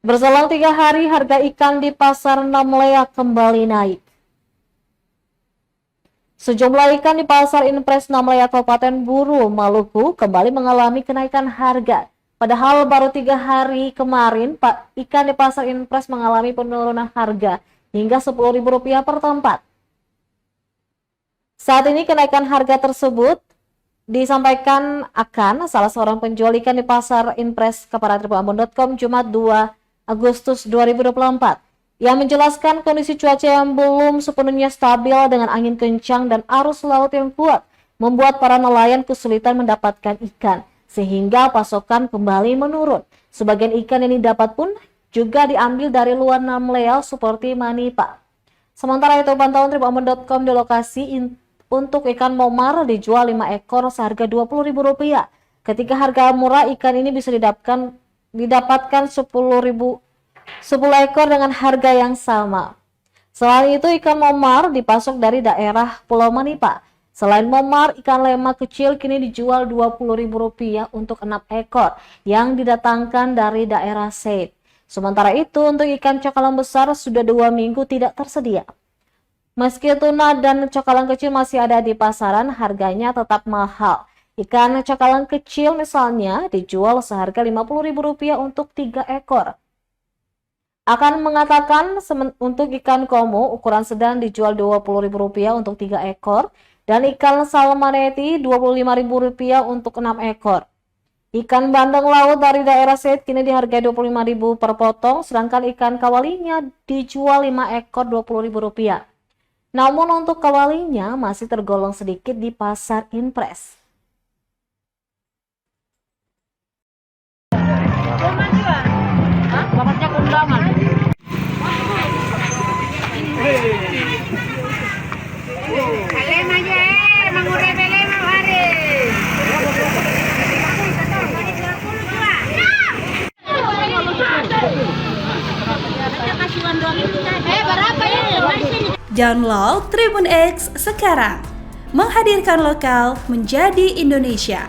Berselang 3 hari, harga ikan di pasar Namlea kembali naik. Sejumlah ikan di pasar Impres Namlea Kabupaten Buru, Maluku kembali mengalami kenaikan harga. Padahal baru 3 hari kemarin, ikan di pasar Impres mengalami penurunan harga hingga Rp10.000 per tempat. Saat ini kenaikan harga tersebut disampaikan akan salah seorang penjual ikan di pasar Impres kepada tribunambon.com Jumat 2 Agustus 2024 yang menjelaskan kondisi cuaca yang belum sepenuhnya stabil dengan angin kencang dan arus laut yang kuat membuat para nelayan kesulitan mendapatkan ikan sehingga pasokan kembali menurun. Sebagian ikan yang didapat pun juga diambil dari luar Namlea seperti Manipa. Sementara itu pantauan tribunambon.com di lokasi untuk ikan momar dijual 5 ekor seharga Rp20.000. Ketika harga murah ikan ini bisa didapatkan 10 ekor dengan harga yang sama. Selain itu ikan momar dipasok dari daerah Pulau Manipa. Selain momar, ikan lema kecil kini dijual Rp20.000 untuk 6 ekor yang didatangkan dari daerah Said. Sementara itu untuk ikan cakalang besar sudah 2 minggu tidak tersedia. Meski tuna dan cakalang kecil masih ada di pasaran, harganya tetap mahal. Ikan cakalang kecil misalnya dijual seharga Rp50.000 untuk 3 ekor. Akan mengatakan untuk ikan komo ukuran sedang dijual Rp20.000 untuk 3 ekor dan ikan salmoneti Rp25.000 untuk 6 ekor. Ikan bandeng laut dari daerah Said kini dihargai Rp25.000 per potong, sedangkan ikan kawalinya dijual 5 ekor Rp20.000. Namun untuk kawalinya masih tergolong sedikit di pasar Impres. Download Tribun X sekarang, menghadirkan lokal menjadi Indonesia.